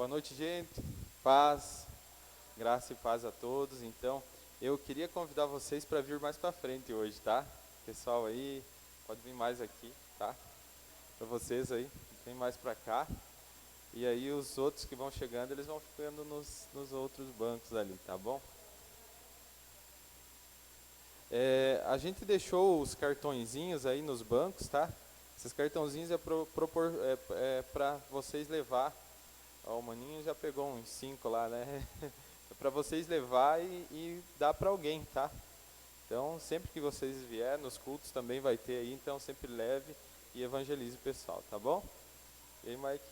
Boa noite, gente. Paz, graça e paz a todos. Então, eu queria convidar vocês para vir mais para frente hoje, tá? Pessoal aí, pode vir mais aqui, tá? Para vocês aí, vem mais para cá. E aí os outros que vão chegando, eles vão ficando nos outros bancos ali, tá bom? A gente deixou os cartõezinhos aí nos bancos, tá? Esses cartãozinhos é para vocês levar. Ó, o maninho já pegou uns 5 lá, né? É para vocês levar e dar para alguém, tá? Então, sempre que vocês vierem, nos cultos também vai ter aí, então sempre leve e evangelize o pessoal, tá bom? E aí, Mike?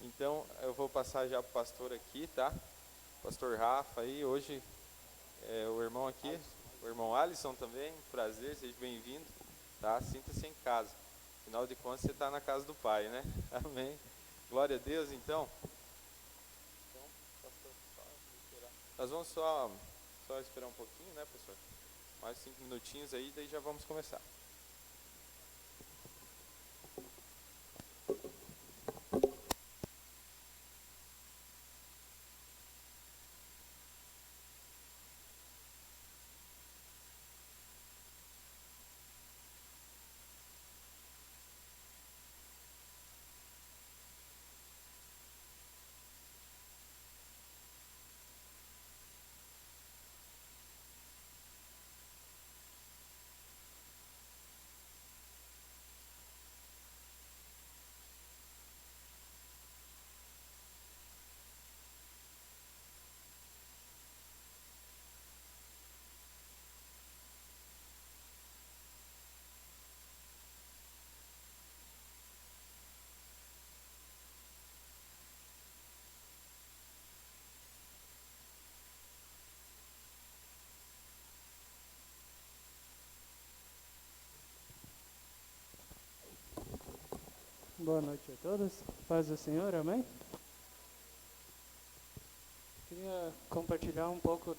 Então, eu vou passar já pro pastor aqui, tá? Pastor Rafa aí, hoje o irmão aqui, o irmão Alisson também, prazer, seja bem-vindo, tá? Sinta-se em casa. Afinal de contas, você está na casa do Pai, né? Amém. Glória a Deus, então. Nós vamos só esperar um pouquinho, né, pastor? Mais 5 minutinhos aí, daí já vamos começar. Boa noite a todos. Paz do Senhor, amém? Queria compartilhar um pouco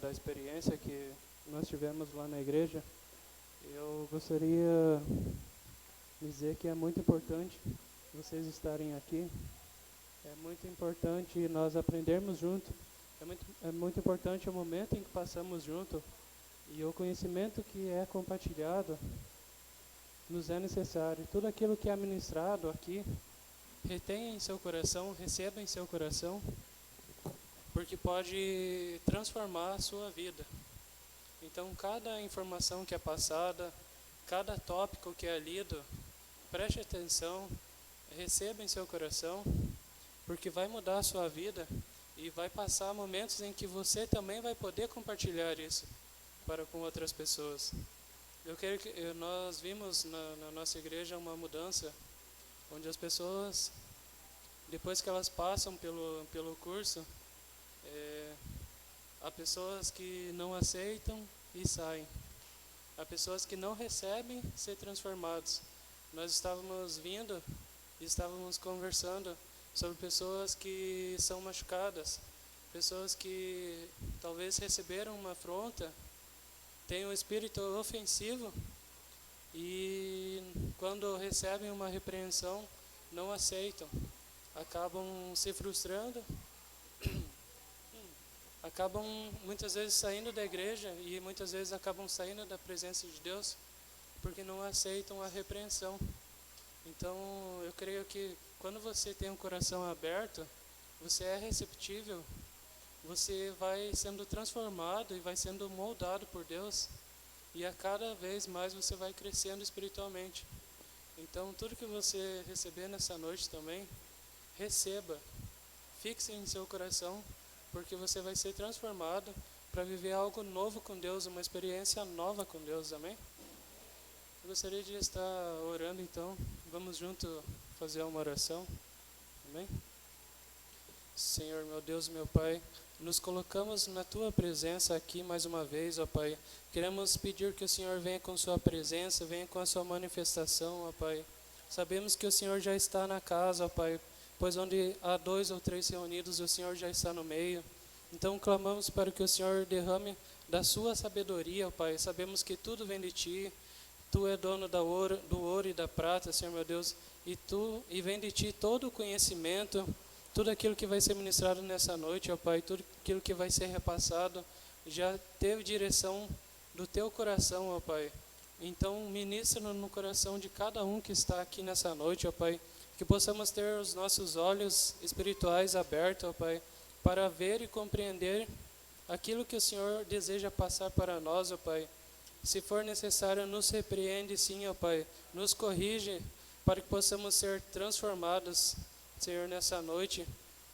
da experiência que nós tivemos lá na igreja. Eu gostaria de dizer que é muito importante vocês estarem aqui. É muito importante nós aprendermos junto. É muito importante o momento em que passamos junto e o conhecimento que é compartilhado nos é necessário. Tudo aquilo que é ministrado aqui, retenha em seu coração, receba em seu coração, porque pode transformar a sua vida. Então, cada informação que é passada, cada tópico que é lido, preste atenção, receba em seu coração, porque vai mudar a sua vida e vai passar momentos em que você também vai poder compartilhar isso para com outras pessoas. Nós vimos na nossa igreja uma mudança, onde as pessoas, depois que elas passam pelo curso, há pessoas que não aceitam e saem. Há pessoas que não recebem ser transformados. Nós estávamos vindo e estávamos conversando sobre pessoas que são machucadas, pessoas que talvez receberam uma afronta, têm um espírito ofensivo e quando recebem uma repreensão não aceitam, acabam se frustrando, acabam muitas vezes saindo da igreja e muitas vezes acabam saindo da presença de Deus porque não aceitam a repreensão. Então eu creio que quando você tem um coração aberto, você é receptível, você vai sendo transformado e vai sendo moldado por Deus e a cada vez mais você vai crescendo espiritualmente. Então tudo que você receber nessa noite também, receba, fixe em seu coração, porque você vai ser transformado para viver algo novo com Deus, uma experiência nova com Deus, amém? Eu gostaria de estar orando, então vamos junto fazer uma oração, amém? Senhor, meu Deus, meu Pai, nos colocamos na Tua presença aqui mais uma vez, ó Pai. Queremos pedir que o Senhor venha com Sua presença, venha com a Sua manifestação, ó Pai. Sabemos que o Senhor já está na casa, ó Pai, pois onde há 2 ou 3 reunidos, o Senhor já está no meio. Então clamamos para que o Senhor derrame da Sua sabedoria, ó Pai. Sabemos que tudo vem de Ti. Tu é dono do ouro e da prata, Senhor meu Deus, e vem de Ti todo o conhecimento, tudo aquilo que vai ser ministrado nessa noite, ó Pai, tudo aquilo que vai ser repassado, já teve direção do Teu coração, ó Pai. Então, ministra no coração de cada um que está aqui nessa noite, ó Pai, que possamos ter os nossos olhos espirituais abertos, ó Pai, para ver e compreender aquilo que o Senhor deseja passar para nós, ó Pai. Se for necessário, nos repreende sim, ó Pai, nos corrige, para que possamos ser transformados, Senhor, nessa noite.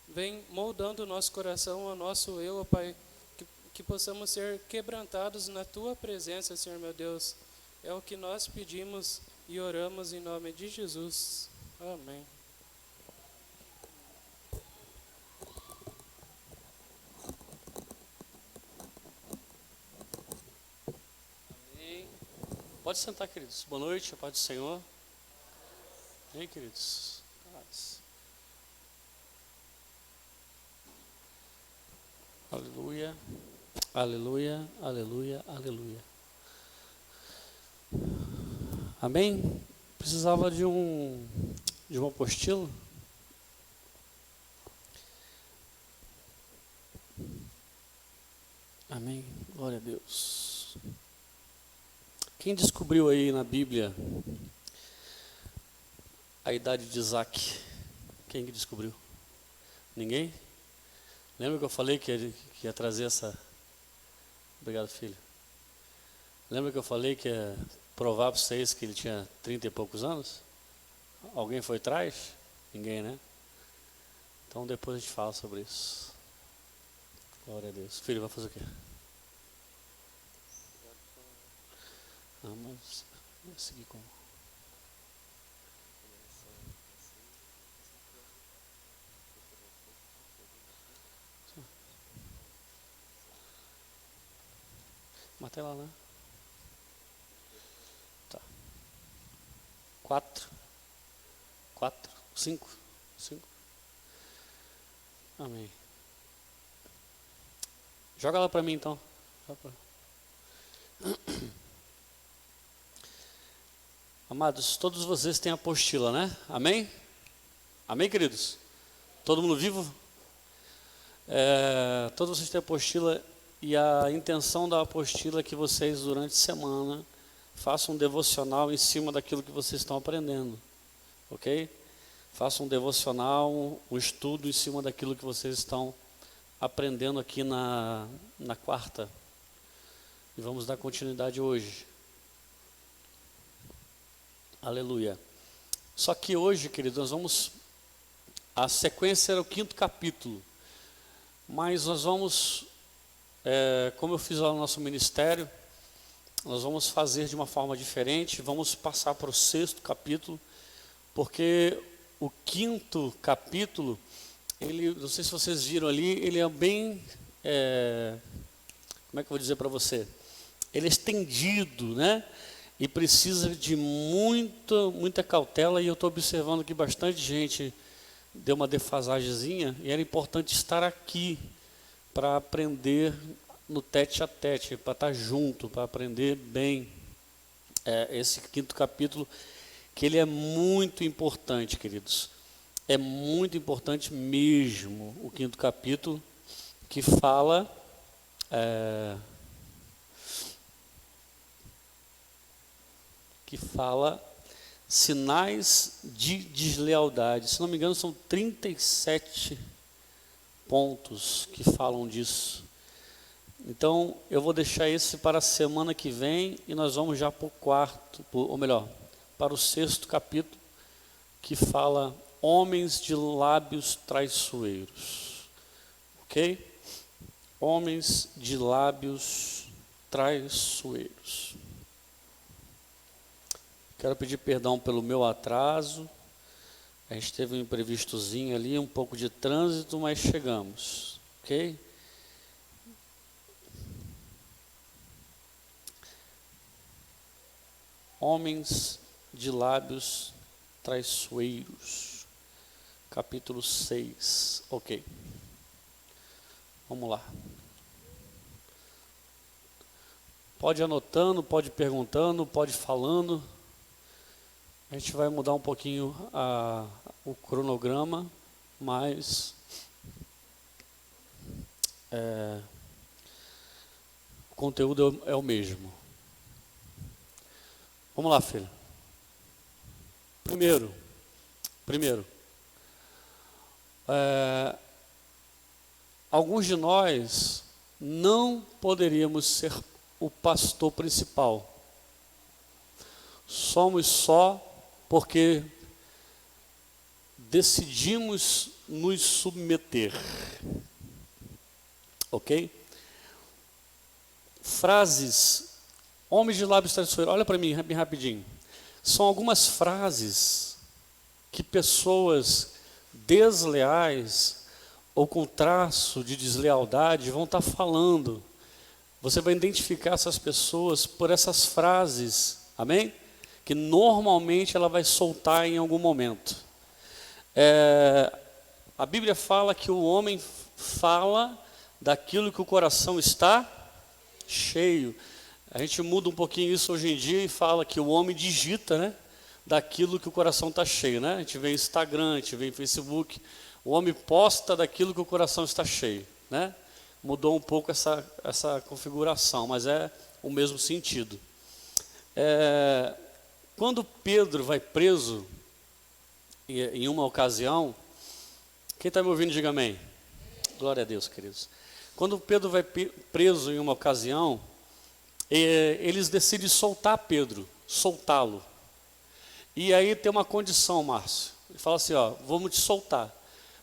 Vem moldando o nosso coração, o nosso eu, ó Pai, que possamos ser quebrantados na Tua presença, Senhor meu Deus. É o que nós pedimos e oramos em nome de Jesus. Amém. Amém. Pode sentar, queridos. Boa noite, a paz do Senhor. Amém, queridos. Paz. Aleluia, aleluia, aleluia, aleluia. Amém? Precisava de uma apostila. Amém. Glória a Deus. Quem descobriu aí na Bíblia a idade de Isaac? Quem que descobriu? Ninguém? Lembra que eu falei que ia trazer essa... Obrigado, filho. Lembra que eu falei que ia provar para vocês que ele tinha 30 e poucos anos? Alguém foi atrás? Ninguém, né? Então depois a gente fala sobre isso. Glória a Deus. Filho, vai fazer o quê? Não, mas vou seguir com... Matei lá, né? Tá. 4, 5. Amém. Joga lá para mim então. Amados, todos vocês têm apostila, né? Amém? Amém, queridos? Todo mundo vivo? Todos vocês têm apostila. E a intenção da apostila é que vocês, durante a semana, façam um devocional em cima daquilo que vocês estão aprendendo. Ok? Façam um devocional, um estudo em cima daquilo que vocês estão aprendendo aqui na quarta. E vamos dar continuidade hoje. Aleluia. Só que hoje, queridos, nós vamos... A sequência era o 5º capítulo. Mas nós vamos... como eu fiz lá no nosso ministério, nós vamos fazer de uma forma diferente, vamos passar para o 6º capítulo, porque o 5º capítulo, ele, não sei se vocês viram ali, ele é bem, como é que eu vou dizer para você? Ele é estendido, né? E precisa de muita cautela, e eu estou observando que bastante gente deu uma defasagemzinha, e era importante estar aqui, para aprender no tete a tete, para estar junto, para aprender bem esse 5º capítulo, que ele é muito importante, queridos. É muito importante mesmo o 5º capítulo, que fala sinais de deslealdade. Se não me engano, são 37 pontos que falam disso. Então, eu vou deixar esse para a semana que vem e nós vamos já para o 4º, ou melhor, para o 6º capítulo, que fala homens de lábios traiçoeiros. Ok? Homens de lábios traiçoeiros. Quero pedir perdão pelo meu atraso. A gente teve um imprevistozinho ali, um pouco de trânsito, mas chegamos, ok? Homens de lábios traiçoeiros, capítulo 6, ok. Vamos lá. Pode ir anotando, pode ir perguntando, pode ir falando. A gente vai mudar um pouquinho o cronograma, mas o conteúdo é o mesmo. Vamos lá, filho. Primeiro, alguns de nós não poderíamos ser o pastor principal. Somos só porque decidimos nos submeter. Ok? Frases, homens de lábios traiçoeiros, olha para mim bem rapidinho. São algumas frases que pessoas desleais ou com traço de deslealdade vão estar falando. Você vai identificar essas pessoas por essas frases, amém? Que normalmente ela vai soltar em algum momento. A Bíblia fala que o homem fala daquilo que o coração está cheio. A gente muda um pouquinho isso hoje em dia e fala que o homem digita, né, daquilo que o coração está cheio, né? A gente vê Instagram, a gente vê Facebook, o homem posta daquilo que o coração está cheio, né? Mudou um pouco essa configuração, mas é o mesmo sentido. Quando Pedro vai preso, em uma ocasião, quem está me ouvindo, diga amém. Glória a Deus, queridos. Quando Pedro vai preso em uma ocasião, eles decidem soltar Pedro, soltá-lo. E aí tem uma condição, Márcio. Ele fala assim, ó, vamos te soltar,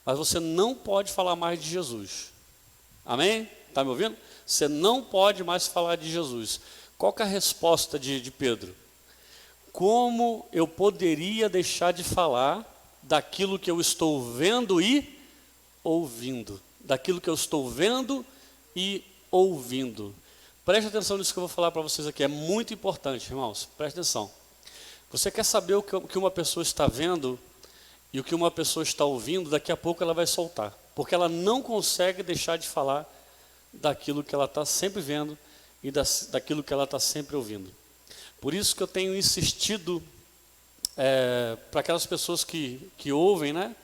mas você não pode falar mais de Jesus. Amém? Está me ouvindo? Você não pode mais falar de Jesus. Qual que é a resposta de Pedro? Como eu poderia deixar de falar daquilo que eu estou vendo e ouvindo? Daquilo que eu estou vendo e ouvindo. Preste atenção nisso que eu vou falar para vocês aqui. É muito importante, irmãos. Preste atenção. Você quer saber o que uma pessoa está vendo e o que uma pessoa está ouvindo, daqui a pouco ela vai soltar. Porque ela não consegue deixar de falar daquilo que ela está sempre vendo e daquilo que ela está sempre ouvindo. Por isso que eu tenho insistido para aquelas pessoas que ouvem, né?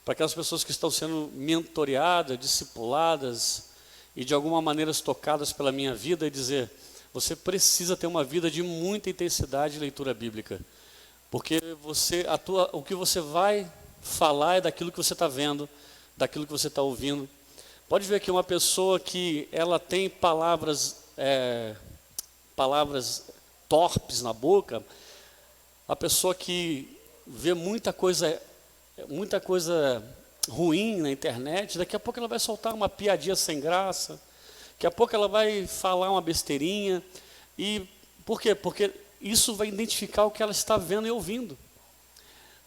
Para aquelas pessoas que estão sendo mentoreadas, discipuladas e de alguma maneira tocadas pela minha vida, e dizer, você precisa ter uma vida de muita intensidade de leitura bíblica. Porque o que você vai falar é daquilo que você está vendo, daquilo que você está ouvindo. Pode ver que uma pessoa que ela tem palavras torpes na boca, a pessoa que vê muita coisa ruim na internet, daqui a pouco ela vai soltar uma piadinha sem graça, daqui a pouco ela vai falar uma besteirinha. E por quê? Porque isso vai identificar o que ela está vendo e ouvindo,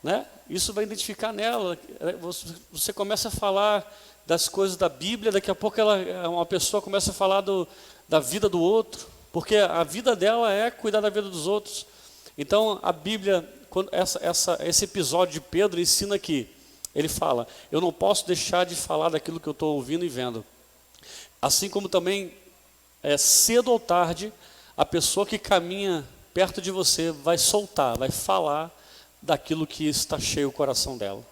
né? Isso vai identificar nela. Você começa a falar das coisas da Bíblia, daqui a pouco uma pessoa começa a falar da vida do outro, porque a vida dela é cuidar da vida dos outros. Então a Bíblia, esse episódio de Pedro ensina aqui, ele fala, eu não posso deixar de falar daquilo que eu estou ouvindo e vendo. Assim como também, cedo ou tarde, a pessoa que caminha perto de você vai soltar, vai falar daquilo que está cheio o coração dela,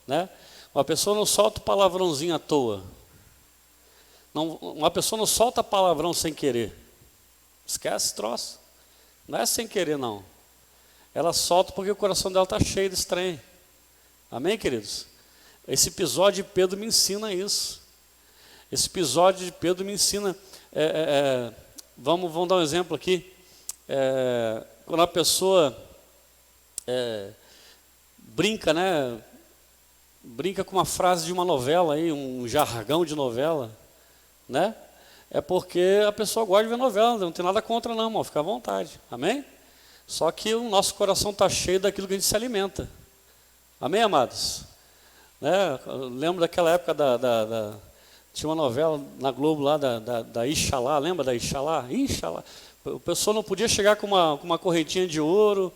né? Uma pessoa não solta palavrãozinho à toa. Uma pessoa não solta palavrão sem querer. Esquece esse troço. Não é sem querer, não. Ela solta porque o coração dela está cheio desse trem. Amém, queridos? Esse episódio de Pedro me ensina isso. Esse episódio de Pedro me ensina... Vamos dar um exemplo aqui. Quando a pessoa brinca, né? Brinca com uma frase de uma novela, aí, um jargão de novela, né? É porque a pessoa gosta de ver novela, não tem nada contra não, irmão, fica à vontade, amém? Só que o nosso coração está cheio daquilo que a gente se alimenta, amém, amados? Né? Eu lembro daquela época tinha uma novela na Globo lá da Ixalá, lembra da Ixalá? Ixalá. O pessoal não podia chegar com uma correntinha de ouro.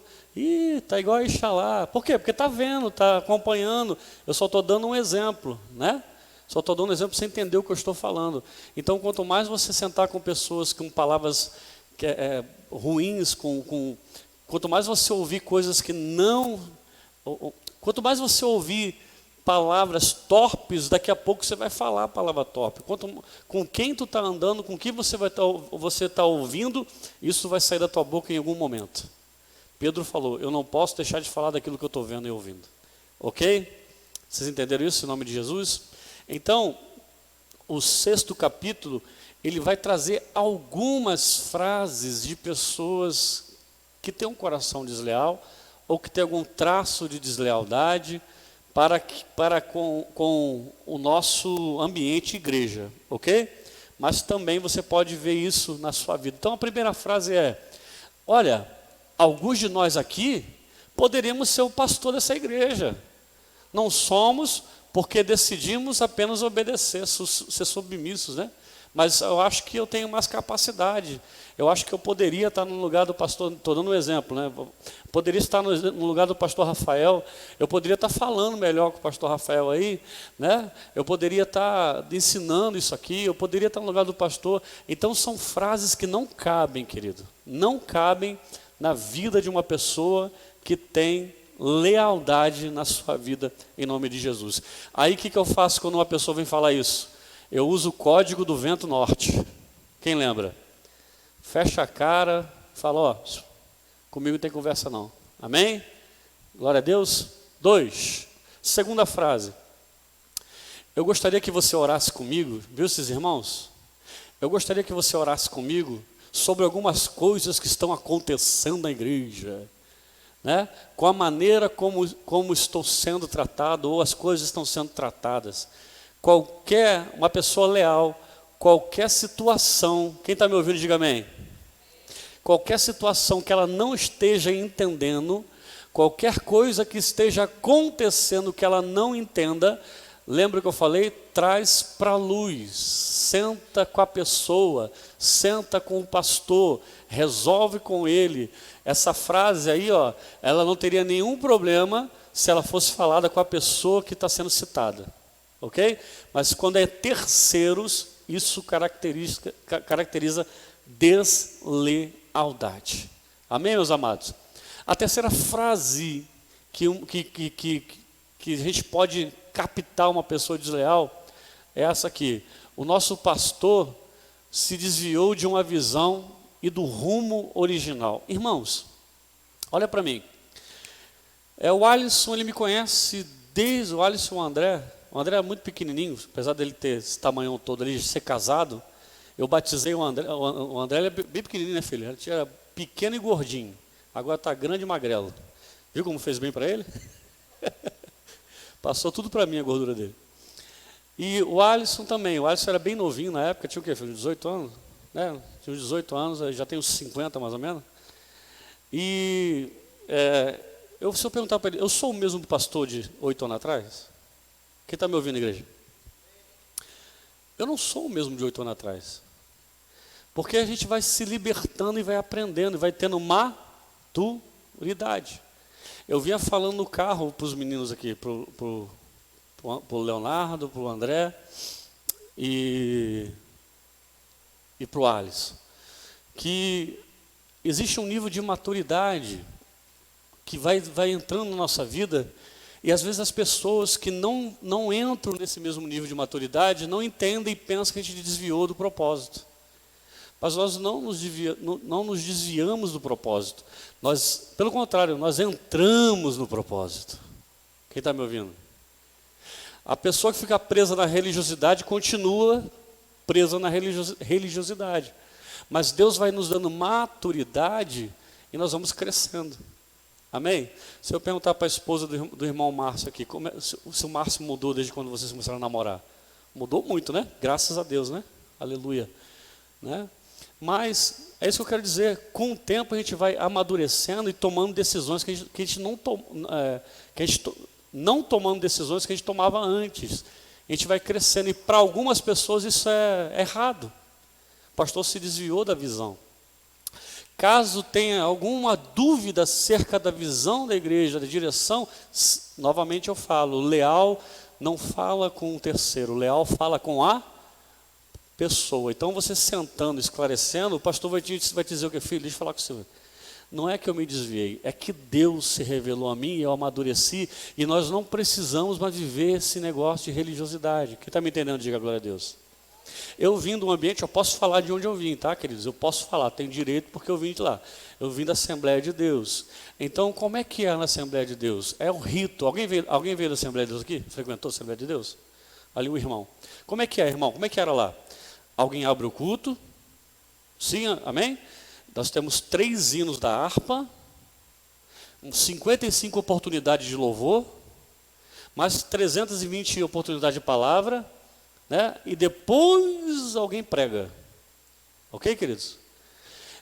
Tá igual a Ixalá. Por quê? Porque está vendo, está acompanhando. Eu só estou dando um exemplo, né? Só estou dando um exemplo para você entender o que eu estou falando. Então, quanto mais você sentar com pessoas com palavras ruins, Quanto mais você ouvir coisas que não... Quanto mais você ouvir palavras torpes, daqui a pouco você vai falar a palavra torpe. Com quem tu está andando, com quem você tá ouvindo, isso vai sair da tua boca em algum momento. Pedro falou, eu não posso deixar de falar daquilo que eu estou vendo e ouvindo. Ok? Vocês entenderam isso em nome de Jesus? Então, o 6º capítulo, ele vai trazer algumas frases de pessoas que têm um coração desleal ou que têm algum traço de deslealdade para com o nosso ambiente igreja, ok? Mas também você pode ver isso na sua vida. Então a primeira frase é, olha, alguns de nós aqui poderíamos ser o pastor dessa igreja. Não somos porque decidimos apenas obedecer, ser submissos, né? Mas eu acho que eu tenho mais capacidade. Eu acho que eu poderia estar no lugar do pastor, estou dando um exemplo, né? Poderia estar no lugar do pastor Rafael, eu poderia estar falando melhor com o pastor Rafael aí, né? Eu poderia estar ensinando isso aqui, eu poderia estar no lugar do pastor. Então são frases que não cabem, querido. Não cabem na vida de uma pessoa que tem lealdade na sua vida, em nome de Jesus. Aí o que eu faço quando uma pessoa vem falar isso? Eu uso o código do vento norte. Quem lembra? Fecha a cara, fala, ó, comigo não tem conversa não. Amém? Glória a Deus. 2, segunda frase. Eu gostaria que você orasse comigo, viu esses irmãos? Eu gostaria que você orasse comigo sobre algumas coisas que estão acontecendo na igreja, né? Com a maneira como estou sendo tratado ou as coisas estão sendo tratadas. Uma pessoa leal, qualquer situação, quem está me ouvindo, diga amém. Qualquer situação que ela não esteja entendendo, qualquer coisa que esteja acontecendo que ela não entenda, lembra que eu falei? Traz para a luz, senta com a pessoa, senta com o pastor, resolve com ele. Essa frase aí, ó, ela não teria nenhum problema se ela fosse falada com a pessoa que está sendo citada. Ok? Mas quando é terceiros, isso caracteriza deslealdade. Amém, meus amados? A terceira frase que a gente pode captar uma pessoa desleal é essa aqui. O nosso pastor se desviou de uma visão e do rumo original. Irmãos, olha para mim. O Alisson, ele me conhece desde o Alisson e o André. O André é muito pequenininho, apesar dele ter esse tamanhão todo ali, de ser casado. Eu batizei o André. O André ele é bem pequenininho, né, filho? Ele era pequeno e gordinho. Agora está grande e magrelo. Viu como fez bem para ele? Passou tudo para mim a gordura dele. E o Alisson também. O Alisson era bem novinho na época. Tinha o quê, filho? 18 anos? Né? Tinha uns 18 anos, já tem uns 50 mais ou menos. E se eu perguntar para ele, eu sou o mesmo pastor de 8 anos atrás? Quem está me ouvindo, igreja? Eu não sou o mesmo de 8 anos atrás. Porque a gente vai se libertando e vai aprendendo, e vai tendo maturidade. Eu vinha falando no carro para os meninos aqui, para o Leonardo, para o André e para o Alisson, que existe um nível de maturidade que vai entrando na nossa vida. E às vezes as pessoas que não entram nesse mesmo nível de maturidade não entendem e pensam que a gente desviou do propósito. Mas nós não nos desviamos do propósito. Nós, pelo contrário, nós entramos no propósito. Quem está me ouvindo? A pessoa que fica presa na religiosidade continua presa na religiosidade. Mas Deus vai nos dando maturidade e nós vamos crescendo. Amém? Se eu perguntar para a esposa do irmão Márcio aqui, se o Márcio mudou desde quando vocês começaram a namorar? Mudou muito, né? Graças a Deus, né? Aleluia. Né? Mas é isso que eu quero dizer. Com o tempo a gente vai amadurecendo e tomando decisões que a gente não tomando decisões que a gente tomava antes. A gente vai crescendo e para algumas pessoas isso é errado. O pastor se desviou da visão. Caso tenha alguma dúvida acerca da visão da igreja, da direção, novamente eu falo, o leal não fala com o terceiro, o leal fala com a pessoa. Então você sentando, esclarecendo, o pastor vai te dizer o que, filho? Deixa eu falar com você. Não é que eu me desviei, é que Deus se revelou a mim e eu amadureci, e nós não precisamos mais viver esse negócio de religiosidade. Quem está me entendendo, diga glória a Deus. Eu vim de um ambiente, eu posso falar de onde eu vim, tá, queridos? Eu posso falar, tenho direito porque eu vim de lá. Eu vim da Assembleia de Deus. Então, como é que é na Assembleia de Deus? É um rito. Alguém veio da Assembleia de Deus aqui? Frequentou a Assembleia de Deus? Ali o irmão. Como é que é, irmão? Como é que era lá? Alguém abre o culto? Sim, amém? Nós temos 3 hinos da harpa, 55 oportunidades de louvor, mais 320 oportunidades de palavra, né? E depois alguém prega. Ok, queridos?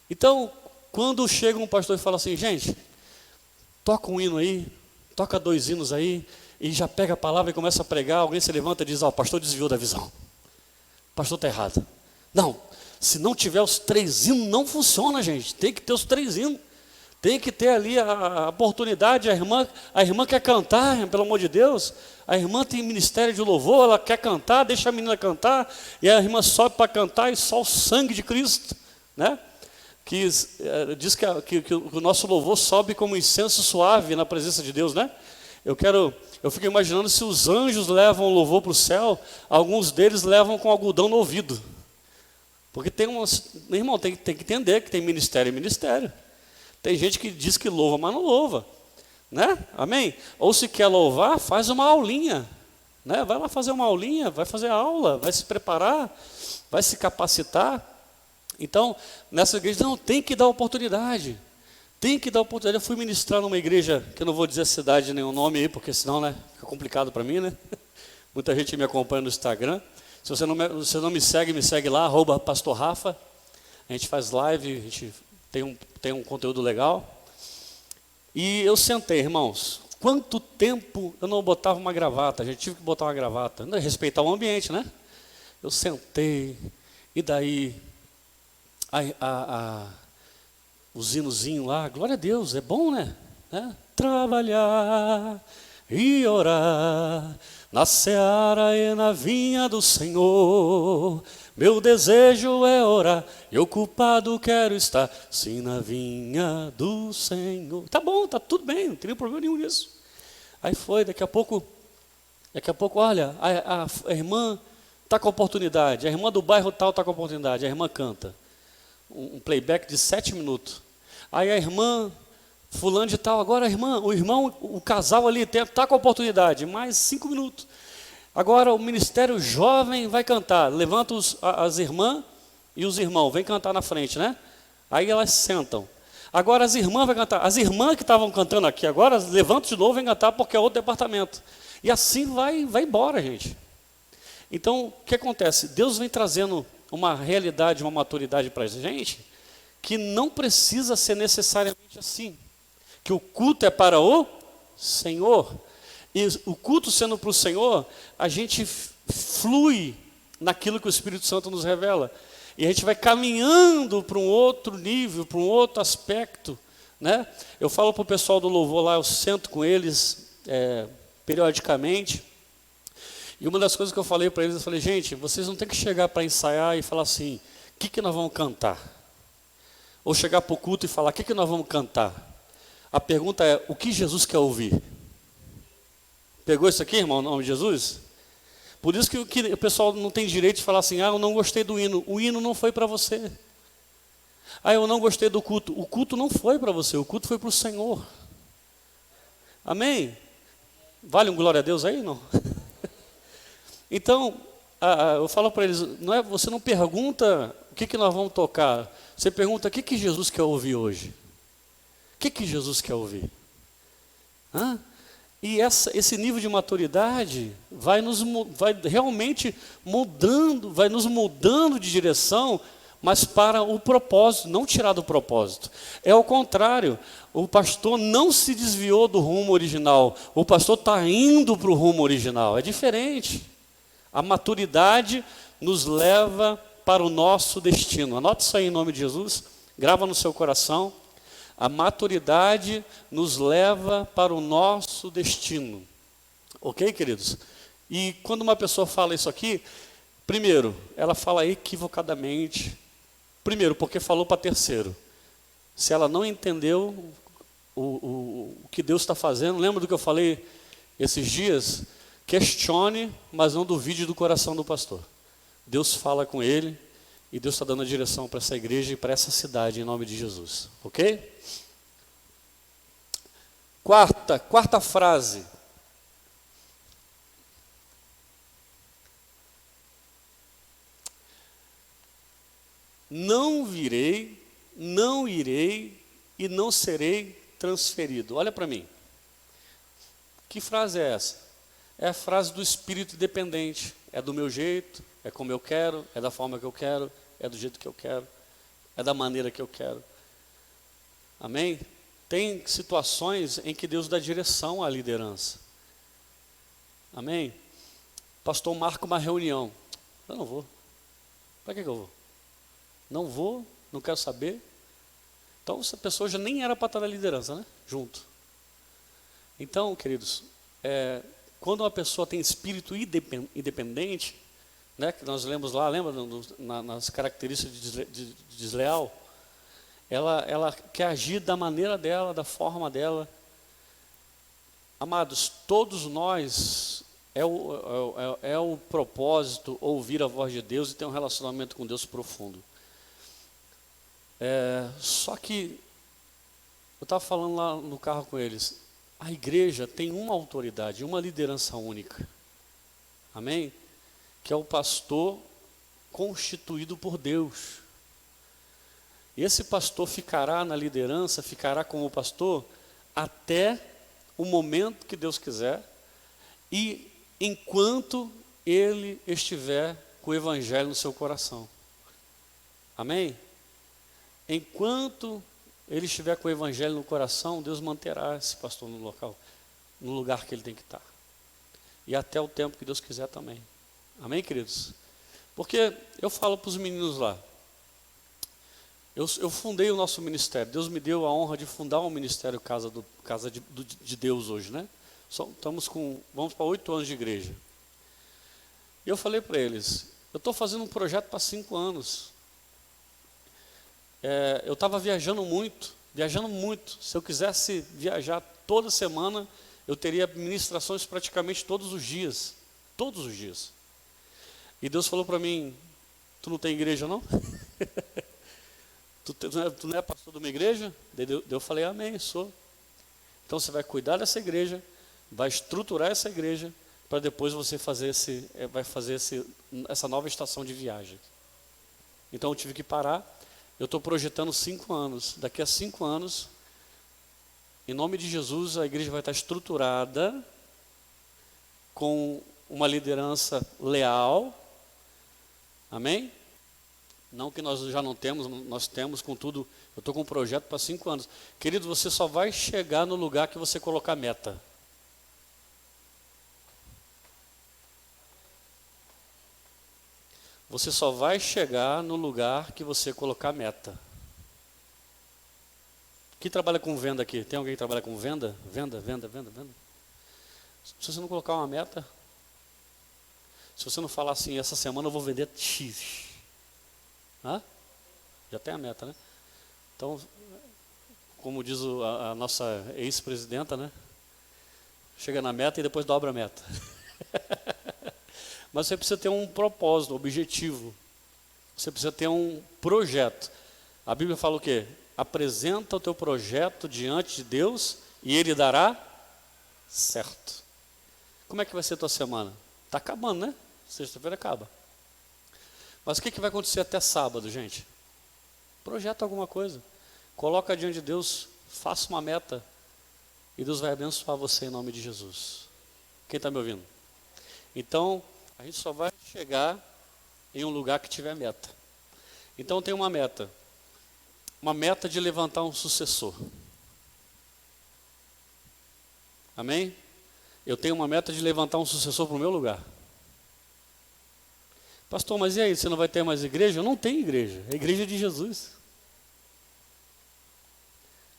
Então, quando chega um pastor e fala assim, gente, toca um hino aí, toca 2 hinos aí, e já pega a palavra e começa a pregar, alguém se levanta e diz, ó, o pastor desviou da visão. O pastor está errado. Não, se não tiver os 3 hinos, não funciona, gente. Tem que ter os 3 hinos. Tem que ter ali a oportunidade, a irmã quer cantar, pelo amor de Deus. A irmã tem ministério de louvor, ela quer cantar, deixa a menina cantar, e a irmã sobe para cantar e só o sangue de Cristo, né? Que diz que o nosso louvor sobe como incenso suave na presença de Deus, né? Eu fico imaginando se os anjos levam o louvor para o céu, alguns deles levam com algodão no ouvido. Porque irmão, tem que entender que tem ministério e ministério. Tem gente que diz que louva, mas não louva, né? Amém? Ou se quer louvar, faz uma aulinha, né? Vai lá fazer uma aulinha, vai fazer aula, vai se preparar, vai se capacitar. Então, nessa igreja, não, tem que dar oportunidade. Tem que dar oportunidade. Eu fui ministrar numa igreja, que eu não vou dizer a cidade nem o nome aí, porque senão, né, fica complicado para mim, né? Muita gente me acompanha no Instagram. Se você não me segue lá, @Pastor Rafa. A gente faz live, a gente tem um conteúdo legal. E eu sentei, irmãos, quanto tempo eu não botava uma gravata, a gente tive que botar uma gravata, respeitar o ambiente, né? Eu sentei, e daí, os hinozinhos lá, glória a Deus, é bom, né? Trabalhar e orar na seara e na vinha do Senhor. Meu desejo é orar, e ocupado quero estar, sim, na vinha do Senhor. Tá bom, tá tudo bem, não tem problema nenhum nisso. Aí foi, daqui a pouco, olha, a irmã está com oportunidade, a irmã do bairro tal está com oportunidade, a irmã canta. Um playback de 7 minutos. Aí a irmã, fulano de tal, agora o casal ali está com oportunidade, mais 5 minutos. Agora o ministério jovem vai cantar, levanta as irmãs e os irmãos, vem cantar na frente, né? Aí elas sentam. Agora as irmãs vão cantar, as irmãs que estavam cantando aqui agora, levantam de novo e vêm cantar porque é outro departamento. E assim vai embora, gente. Então, o que acontece? Deus vem trazendo uma realidade, uma maturidade para a gente, que não precisa ser necessariamente assim. Que o culto é para o Senhor. E o culto sendo para o Senhor, a gente flui naquilo que o Espírito Santo nos revela. E a gente vai caminhando para um outro nível, para um outro aspecto, né? Eu falo para o pessoal do louvor lá, eu sento com eles periodicamente. E uma das coisas que eu falei para eles, eu falei, gente, vocês não tem que chegar para ensaiar e falar assim, o que nós vamos cantar? Ou chegar para o culto e falar, o que nós vamos cantar? A pergunta é, o que Jesus quer ouvir? Pegou isso aqui, irmão, em nome de Jesus? Por isso que o pessoal não tem direito de falar assim, eu não gostei do hino. O hino não foi para você. Eu não gostei do culto. O culto não foi para você, o culto foi para o Senhor. Amém? Vale um glória a Deus aí, não? Então, eu falo para eles, você não pergunta o que nós vamos tocar. Você pergunta, o que Jesus quer ouvir hoje? O que Jesus quer ouvir? E esse nível de maturidade vai realmente mudando, vai nos mudando de direção, mas para o propósito, não tirar do propósito. É ao contrário, o pastor não se desviou do rumo original, o pastor está indo para o rumo original, é diferente. A maturidade nos leva para o nosso destino. Anote isso aí em nome de Jesus, grava no seu coração. A maturidade nos leva para o nosso destino. Ok, queridos? E quando uma pessoa fala isso aqui, primeiro, ela fala equivocadamente. Primeiro, porque falou para terceiro. se ela não entendeu o que Deus está fazendo, lembra do que eu falei esses dias? Questione, mas não duvide do coração do pastor. Deus fala com ele e Deus está dando a direção para essa igreja e para essa cidade, em nome de Jesus. Ok? Quarta frase. Não virei, não irei e não serei transferido. Olha para mim. Que frase é essa? É a frase do espírito independente. É do meu jeito, é como eu quero, é da forma que eu quero, é do jeito que eu quero, é da maneira que eu quero. Amém? Tem situações em que Deus dá direção à liderança. Amém? Pastor marca uma reunião. Eu não vou. Para que eu vou? Não vou, não quero saber. Então, essa pessoa já nem era para estar na liderança, né? Junto. Então, queridos, quando uma pessoa tem espírito independente, né, que nós lemos lá, lembra nas características de desleal, ela quer agir da maneira dela, da forma dela. Amados, todos nós é o propósito ouvir a voz de Deus e ter um relacionamento com Deus profundo. Só que eu estava falando lá no carro com eles, a igreja tem uma autoridade, uma liderança única. Amém? Que é o pastor constituído por Deus. E esse pastor ficará na liderança, ficará como pastor até o momento que Deus quiser e enquanto ele estiver com o evangelho no seu coração. Amém? Enquanto ele estiver com o evangelho no coração, Deus manterá esse pastor no lugar que ele tem que estar. E até o tempo que Deus quiser também. Amém, queridos? Porque eu falo para os meninos lá, eu fundei o nosso ministério, Deus me deu a honra de fundar um ministério Casa de Deus hoje, né? Vamos para 8 anos de igreja. E eu falei para eles, eu estou fazendo um projeto para 5 anos. Eu estava viajando muito. Se eu quisesse viajar toda semana, eu teria ministrações praticamente todos os dias. Todos os dias. E Deus falou para mim, tu não tem igreja não? Tu não é pastor de uma igreja? Eu falei, amém, sou. Então você vai cuidar dessa igreja, vai estruturar essa igreja, para depois você fazer essa nova estação de viagem. Então eu tive que parar. Eu estou projetando 5 anos. Daqui a 5 anos, em nome de Jesus, a igreja vai estar estruturada com uma liderança leal. Amém? Não que nós já não temos, nós temos, contudo, eu estou com um projeto para 5 anos. Querido, você só vai chegar no lugar que você colocar meta. Você só vai chegar no lugar que você colocar meta. Quem trabalha com venda aqui? Tem alguém que trabalha com venda? Venda. Se você não colocar uma meta, se você não falar assim, essa semana eu vou vender X. Já tem a meta, né? Então, como diz a nossa ex-presidenta, né? Chega na meta e depois dobra a meta. Mas você precisa ter um propósito, um objetivo. Você precisa ter um projeto. A Bíblia fala o quê? Apresenta o teu projeto diante de Deus e Ele dará certo. Como é que vai ser a tua semana? Está acabando, né? Sexta-feira acaba. Mas o que vai acontecer até sábado, gente? Projeta alguma coisa. Coloca diante de Deus, faça uma meta. E Deus vai abençoar você em nome de Jesus. Quem está me ouvindo? Então, a gente só vai chegar em um lugar que tiver meta. Então tem uma meta. Uma meta de levantar um sucessor. Amém? Eu tenho uma meta de levantar um sucessor para o meu lugar. Pastor, mas e aí, você não vai ter mais igreja? Eu não tenho igreja, é a igreja de Jesus.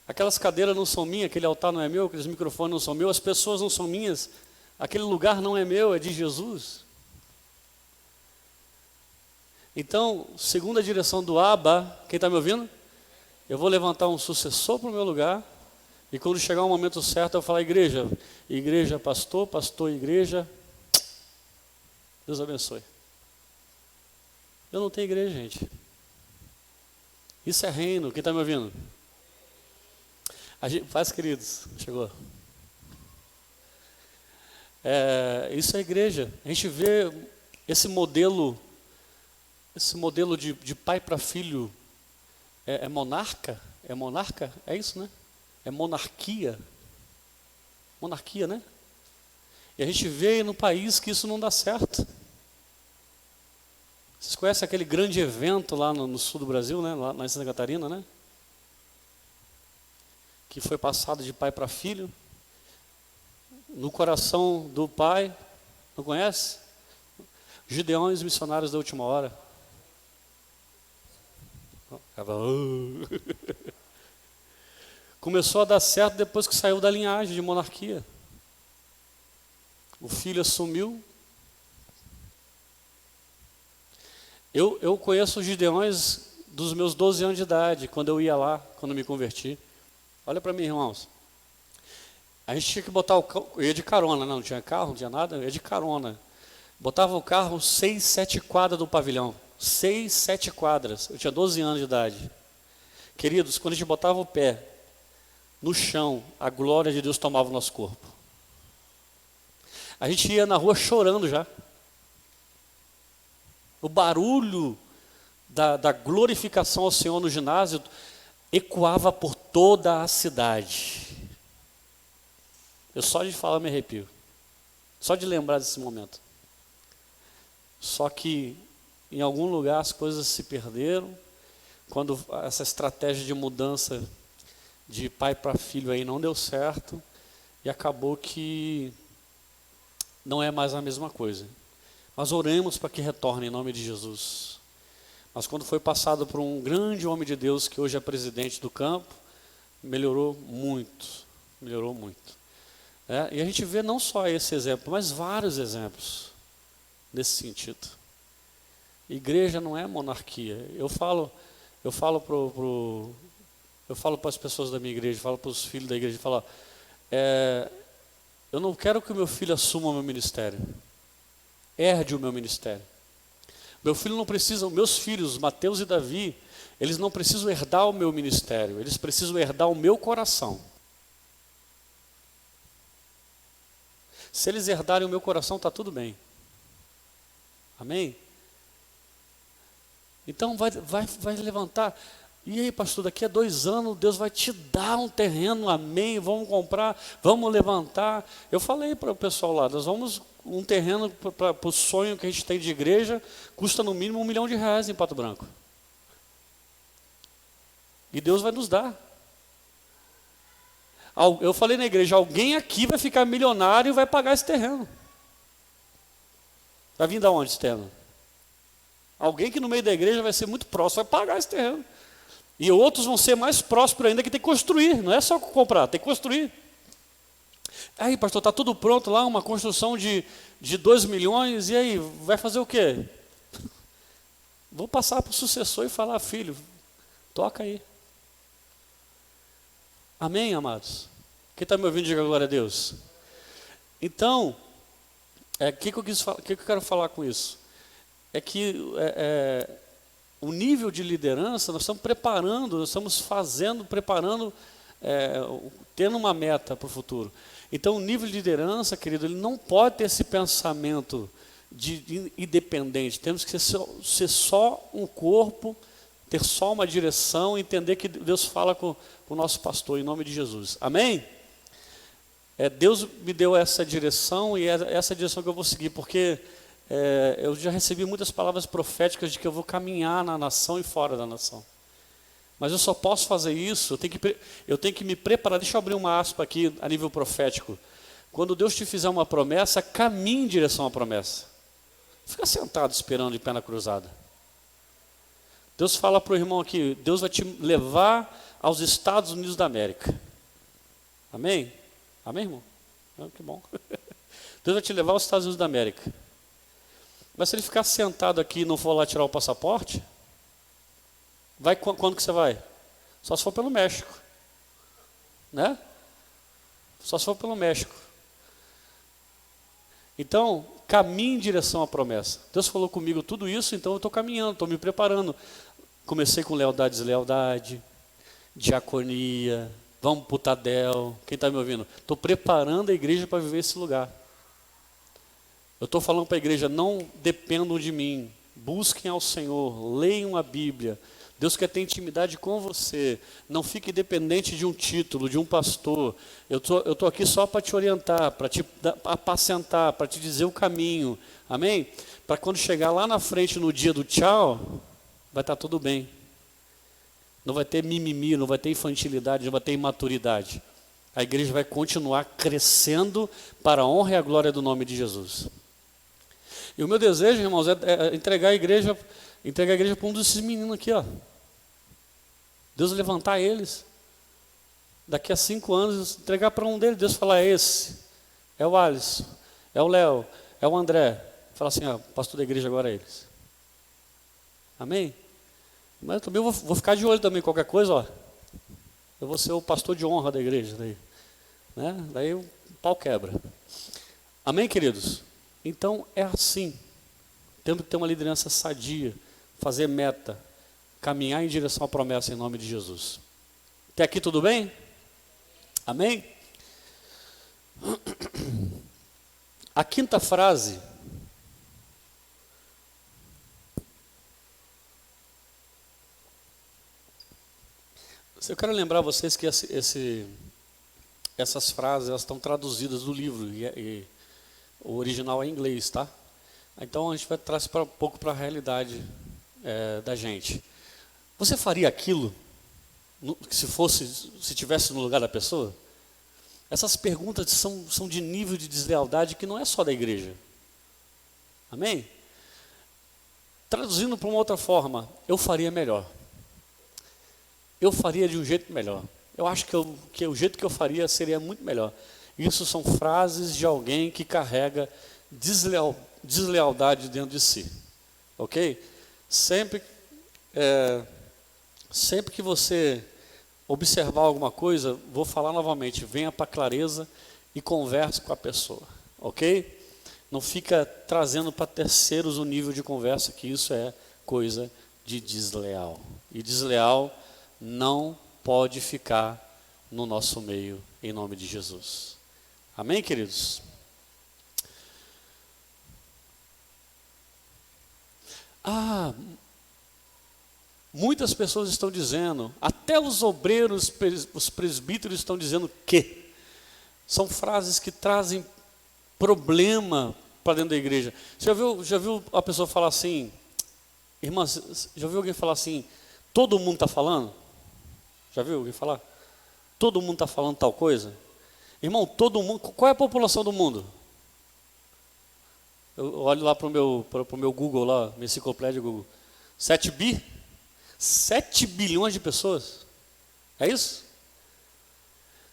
Aquelas cadeiras não são minhas, aquele altar não é meu, aqueles microfones não são meus, as pessoas não são minhas, aquele lugar não é meu, é de Jesus. Então, segundo a direção do Abba, quem está me ouvindo? eu vou levantar um sucessor para o meu lugar, e quando chegar o momento certo, eu vou falar, igreja, igreja, pastor, pastor, igreja, Deus abençoe. Eu não tenho igreja, gente. Isso é reino. Quem está me ouvindo? Paz, queridos. Chegou. Isso é igreja. A gente vê esse modelo de pai para filho. É monarca? É monarca? É isso, né? É monarquia. Monarquia, né? E a gente vê no país que isso não dá certo. Vocês conhecem aquele grande evento lá no sul do Brasil, né? Lá em Santa Catarina, né? Que foi passado de pai para filho. No coração do pai, não conhece? Gideões missionários da última hora. Começou a dar certo depois que saiu da linhagem de monarquia. O filho assumiu. Eu conheço os Gideões dos meus 12 anos de idade, quando eu ia lá, quando me converti. Olha para mim, irmãos. A gente tinha que botar o carro, eu ia de carona, não tinha carro, não tinha nada, eu ia de carona. Botava o carro 6, 7 quadras do pavilhão. 6, 7 quadras. Eu tinha 12 anos de idade. Queridos, quando a gente botava o pé no chão, a glória de Deus tomava o nosso corpo. A gente ia na rua chorando já. O barulho da glorificação ao Senhor no ginásio ecoava por toda a cidade. Eu só de falar me arrepio. Só de lembrar desse momento. Só que em algum lugar as coisas se perderam. Quando essa estratégia de mudança de pai para filho aí não deu certo. E acabou que não é mais a mesma coisa. Mas oremos para que retorne em nome de Jesus. Mas quando foi passado por um grande homem de Deus, que hoje é presidente do campo, melhorou muito. Melhorou muito. E a gente vê não só esse exemplo, mas vários exemplos nesse sentido. Igreja não é monarquia. Eu falo para as pessoas da minha igreja, falo para os filhos da igreja, falo, eu não quero que o meu filho assuma o meu ministério. Herde o meu ministério. Meus filhos, Mateus e Davi, eles não precisam herdar o meu ministério, eles precisam herdar o meu coração. Se eles herdarem o meu coração, está tudo bem. Amém? Então vai levantar. E aí, pastor, daqui a 2 anos Deus vai te dar um terreno, amém, vamos comprar, vamos levantar. Eu falei para o pessoal lá, nós vamos, um terreno para o sonho que a gente tem de igreja, custa no mínimo R$1 milhão em Pato Branco. E Deus vai nos dar. Eu falei na igreja, alguém aqui vai ficar milionário e vai pagar esse terreno. Vai vir de onde esse terreno? Alguém que no meio da igreja vai ser muito próximo, vai pagar esse terreno. E outros vão ser mais prósperos ainda, que tem que construir, não é só comprar, tem que construir. Aí, pastor, está tudo pronto lá, uma construção de 2 milhões, e aí, vai fazer o quê? Vou passar para o sucessor e falar, filho, toca aí. Amém, amados? Quem está me ouvindo, diga glória a Deus. Então, o que eu quero falar com isso? É que o nível de liderança, nós estamos preparando, tendo uma meta para o futuro. Então, o nível de liderança, querido, ele não pode ter esse pensamento de independente. Temos que ser só um corpo, ter só uma direção, entender que Deus fala com o nosso pastor, em nome de Jesus. Amém? Deus me deu essa direção e é essa direção que eu vou seguir, porque eu já recebi muitas palavras proféticas de que eu vou caminhar na nação e fora da nação. Mas eu só posso fazer isso, eu tenho que me preparar. Deixa eu abrir uma aspa aqui a nível profético. Quando Deus te fizer uma promessa, caminhe em direção à promessa. Fica sentado esperando de perna cruzada. Deus fala para o irmão aqui, Deus vai te levar aos Estados Unidos da América. Amém? Amém, irmão? Que bom. Deus vai te levar aos Estados Unidos da América. Mas se ele ficar sentado aqui e não for lá tirar o passaporte, quando que você vai? Só se for pelo México, né? Só se for pelo México. Então, caminhe em direção à promessa. Deus falou comigo tudo isso, então eu estou caminhando, estou me preparando. Comecei com lealdade e deslealdade, diaconia, vamos para o Tadel. Quem está me ouvindo? Estou preparando a igreja para viver esse lugar. Eu estou falando para a igreja, não dependam de mim. Busquem ao Senhor, leiam a Bíblia. Deus quer ter intimidade com você. Não fique dependente de um título, de um pastor. Eu tô aqui só para te orientar, para te apacentar, para te dizer o caminho. Amém? Para quando chegar lá na frente no dia do tchau, vai estar tudo bem. Não vai ter mimimi, não vai ter infantilidade, não vai ter imaturidade. A igreja vai continuar crescendo para a honra e a glória do nome de Jesus. E o meu desejo, irmãos, é entregar a igreja para um desses meninos aqui, ó. Deus levantar eles. Daqui a 5 anos, entregar para um deles. Deus falar, esse é o Alisson, é o Léo, é o André. Falar assim, ó, pastor da igreja agora é eles. Amém? Mas eu também vou ficar de olho também, qualquer coisa, ó. Eu vou ser o pastor de honra da igreja. Daí, né? Daí o pau quebra. Amém, queridos? Então, é assim. Temos que ter uma liderança sadia, fazer meta, caminhar em direção à promessa em nome de Jesus. Até aqui tudo bem? Amém? A quinta frase. Eu quero lembrar vocês que essas frases elas estão traduzidas do livro, e o original é em inglês, tá? Então a gente vai trazer um pouco para a realidade da gente. Você faria aquilo se tivesse no lugar da pessoa? Essas perguntas são de nível de deslealdade que não é só da igreja. Amém? Traduzindo para uma outra forma, eu faria melhor. Eu faria de um jeito melhor. Eu acho que o jeito que eu faria seria muito melhor. Isso são frases de alguém que carrega deslealdade dentro de si. Ok? Sempre que você observar alguma coisa, vou falar novamente, venha para a clareza e converse com a pessoa. Ok? Não fica trazendo para terceiros o nível de conversa, que isso é coisa de desleal. E desleal não pode ficar no nosso meio, em nome de Jesus. Amém, queridos? Muitas pessoas estão dizendo, até os obreiros, os presbíteros estão dizendo que são frases que trazem problema para dentro da igreja. Já viu a pessoa falar assim, irmã, já viu alguém falar assim, todo mundo está falando? Já viu alguém falar? Todo mundo está falando tal coisa? Irmão, todo mundo, qual é a população do mundo? Eu olho lá para o meu Google, lá, minha enciclopédia Google. 7 bi? 7 bilhões de pessoas. É isso?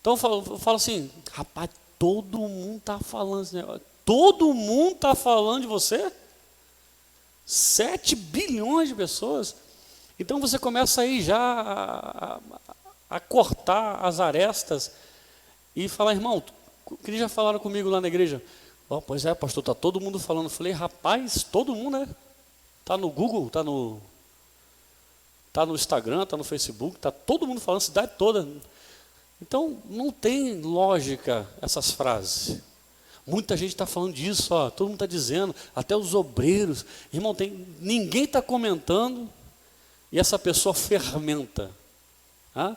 Então eu falo assim, rapaz, todo mundo está falando esse negócio. Todo mundo está falando de você? 7 bilhões de pessoas? Então você começa aí já a cortar as arestas e falar, irmão, que já falaram comigo lá na igreja. Oh, pois é, pastor, está todo mundo falando. Eu falei, rapaz, todo mundo, né? Está no Google, está no Instagram, está no Facebook, está todo mundo falando, a cidade toda. Então, não tem lógica essas frases. Muita gente está falando disso, ó, todo mundo está dizendo, até os obreiros. Irmão, ninguém está comentando e essa pessoa fermenta. Tá?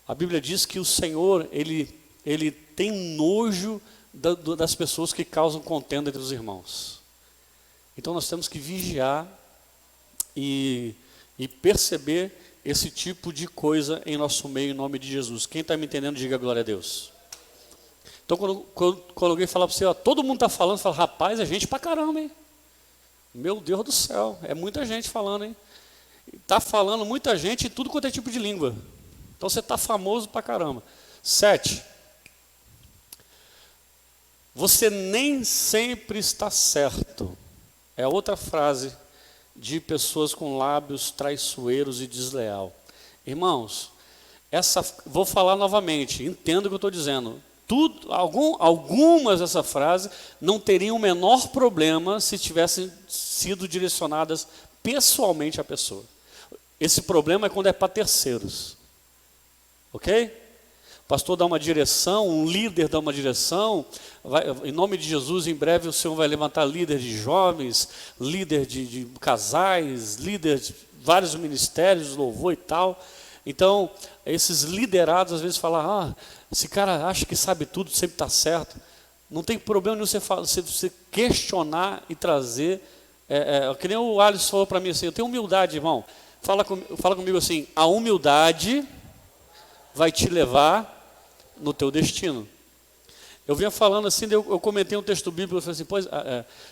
A Bíblia diz que o Senhor, ele tem nojo das pessoas que causam contenda entre os irmãos. Então nós temos que vigiar e perceber esse tipo de coisa em nosso meio, em nome de Jesus. Quem está me entendendo, diga glória a Deus. Então quando alguém fala para você, ó, todo mundo está falando, você fala, rapaz, é gente pra caramba, hein? Meu Deus do céu, é muita gente falando, hein? Está falando muita gente e tudo quanto é tipo de língua. Então você está famoso pra caramba. 7. Você nem sempre está certo. É outra frase de pessoas com lábios traiçoeiros e desleal. Irmãos, Vou falar novamente, entenda o que eu estou dizendo. Algumas dessas frases não teriam o menor problema se tivessem sido direcionadas pessoalmente à pessoa. Esse problema é quando é para terceiros. Ok? O pastor dá uma direção, um líder dá uma direção. Em nome de Jesus, em breve o Senhor vai levantar líder de jovens, líder de casais, líder de vários ministérios, louvor e tal. Então, esses liderados às vezes falam, esse cara acha que sabe tudo, sempre está certo. Não tem problema nenhum você questionar e trazer. Que nem o Alisson falou para mim assim, eu tenho humildade, irmão. Fala comigo assim, a humildade vai te levar no teu destino. Eu vinha falando assim, eu comentei um texto bíblico, eu falei assim,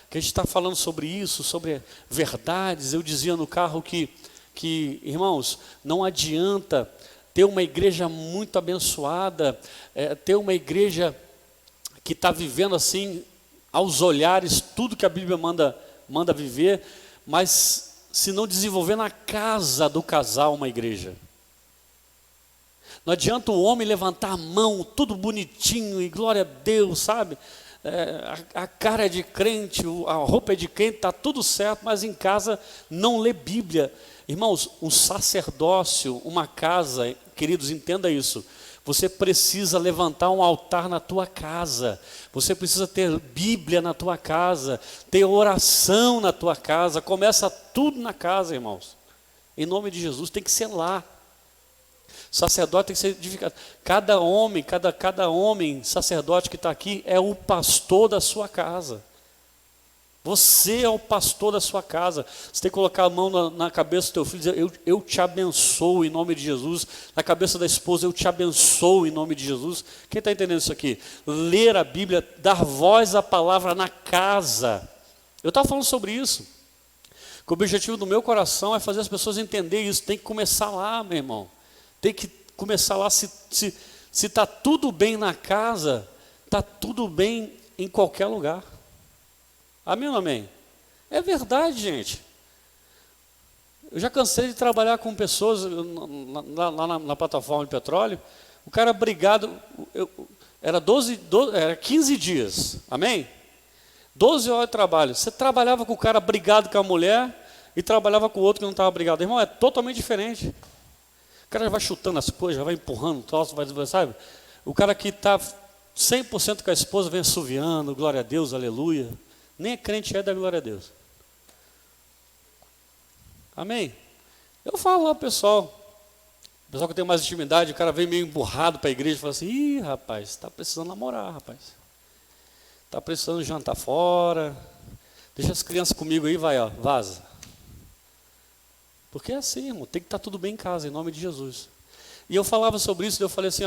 que a gente está falando sobre isso, sobre verdades. Eu dizia no carro que irmãos, não adianta ter uma igreja muito abençoada, ter uma igreja que está vivendo assim, aos olhares, tudo que a Bíblia manda viver, mas se não desenvolver na casa do casal uma igreja. Não adianta o homem levantar a mão, tudo bonitinho, e glória a Deus, sabe? A cara é de crente, a roupa é de crente, está tudo certo, mas em casa não lê Bíblia. Irmãos, um sacerdócio, uma casa, queridos, entenda isso. Você precisa levantar um altar na tua casa. Você precisa ter Bíblia na tua casa, ter oração na tua casa. Começa tudo na casa, irmãos. Em nome de Jesus, tem que ser lá. Sacerdote tem que ser edificado. Cada homem sacerdote que está aqui é o pastor da sua casa. Você é o pastor da sua casa. Você tem que colocar a mão na cabeça do teu filho e dizer, eu te abençoo em nome de Jesus. Na cabeça da esposa, eu te abençoo em nome de Jesus. Quem está entendendo isso aqui? Ler a Bíblia, dar voz à palavra na casa. Eu estava falando sobre isso. Que o objetivo do meu coração é fazer as pessoas entenderem isso. Tem que começar lá, meu irmão. Tem que começar lá. Se está tudo bem na casa, está tudo bem em qualquer lugar. Amém ou não amém? É verdade, gente. Eu já cansei de trabalhar com pessoas lá na plataforma de petróleo. O cara brigado, era 15 dias, amém? 12 horas de trabalho. Você trabalhava com o cara brigado com a mulher e trabalhava com o outro que não estava brigado. Irmão, é totalmente diferente. O cara já vai chutando as coisas, já vai empurrando, sabe? O cara que está 100% com a esposa vem assoviando, glória a Deus, aleluia. Nem é crente, é da glória a Deus. Amém? Eu falo lá, pessoal que tem mais intimidade, o cara vem meio emburrado para a igreja e fala assim, ih, rapaz, está precisando namorar, rapaz. Está precisando jantar fora. Deixa as crianças comigo aí, vai, vaza. Porque é assim, irmão, tem que estar tudo bem em casa, em nome de Jesus. E eu falava sobre isso, eu falei assim,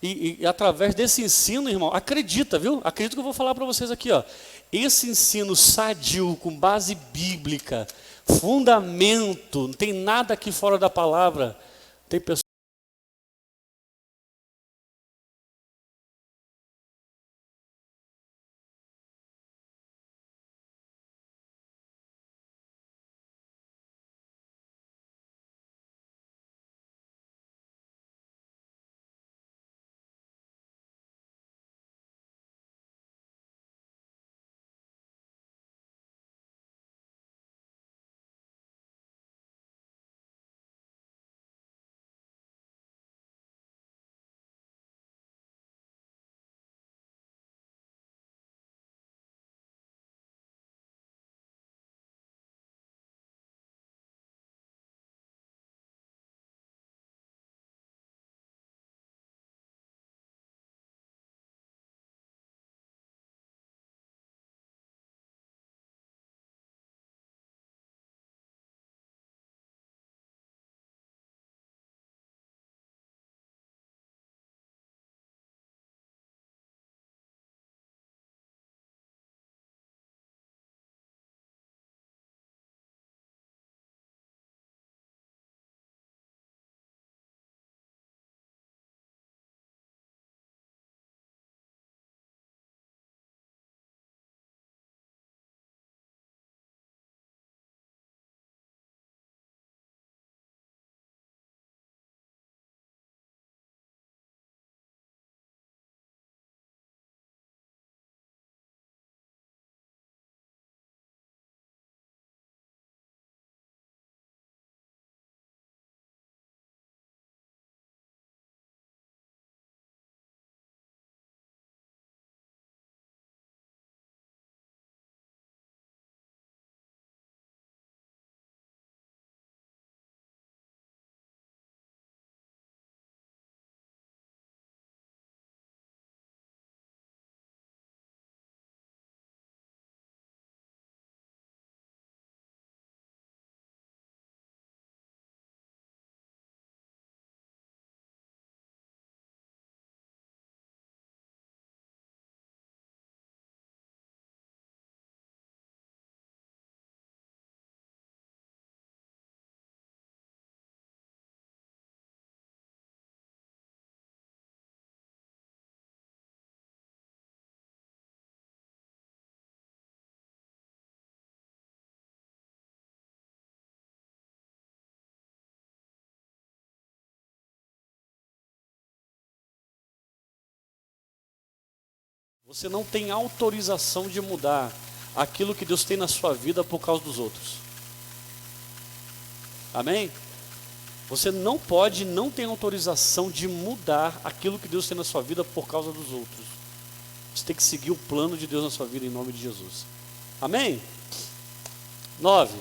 e através desse ensino, irmão, acredita, viu? Acredita que eu vou falar para vocês aqui, esse ensino sadio, com base bíblica, fundamento, não tem nada aqui fora da palavra, tem pessoas Você não tem autorização de mudar aquilo que Deus tem na sua vida por causa dos outros. Amém? Você não pode, não tem autorização de mudar aquilo que Deus tem na sua vida por causa dos outros. Você tem que seguir o plano de Deus na sua vida em nome de Jesus. Amém? 9.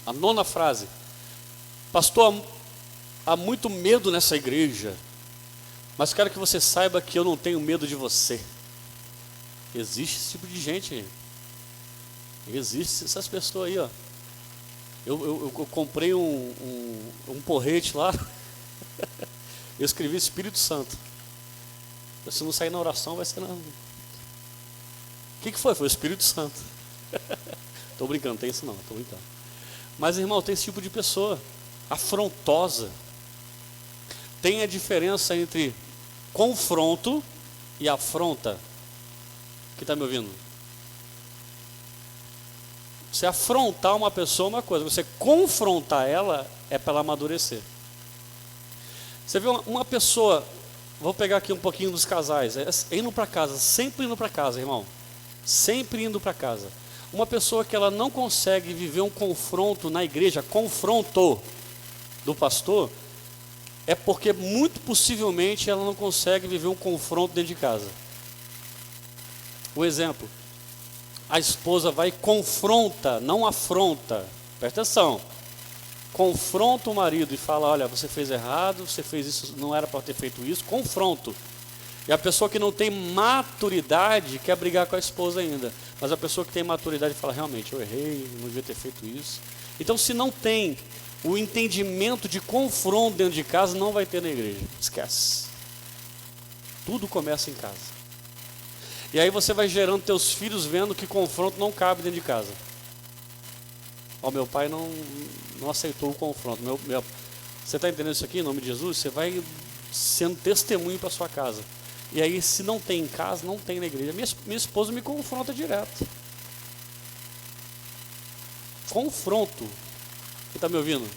A 9ª frase. Pastor, há muito medo nessa igreja, mas quero que você saiba que eu não tenho medo de você. Existe esse tipo de gente. Existe essas pessoas aí, ó. Eu comprei um porrete lá. Eu escrevi Espírito Santo. Se não sair na oração, vai ser na... O que foi? Foi o Espírito Santo. Estou brincando, tem isso não, estou brincando. Mas, irmão, tem esse tipo de pessoa afrontosa. Tem a diferença entre confronto e afronta. Quem está me ouvindo? Você afrontar uma pessoa é uma coisa, você confrontar ela é para ela amadurecer. Você vê uma pessoa, vou pegar aqui um pouquinho dos casais, indo para casa, sempre indo para casa, irmão. Sempre indo para casa. Uma pessoa que ela não consegue viver um confronto na igreja, confronto do pastor, é porque muito possivelmente ela não consegue viver um confronto dentro de casa. O exemplo, a esposa vai e confronta, não afronta, presta atenção, confronta o marido e fala, olha, você fez errado, você fez isso, não era para ter feito isso, confronto. E a pessoa que não tem maturidade quer brigar com a esposa ainda, mas a pessoa que tem maturidade fala, realmente, eu errei, não devia ter feito isso. Então, se não tem o entendimento de confronto dentro de casa, não vai ter na igreja, esquece. Tudo começa em casa. E aí você vai gerando teus filhos vendo que confronto não cabe dentro de casa. Ó, meu pai não aceitou o confronto. Você está entendendo isso aqui em nome de Jesus? Você vai sendo testemunho para sua casa. E aí, se não tem em casa, não tem na igreja. Minha esposa me confronta direto. Confronto. Você está me ouvindo?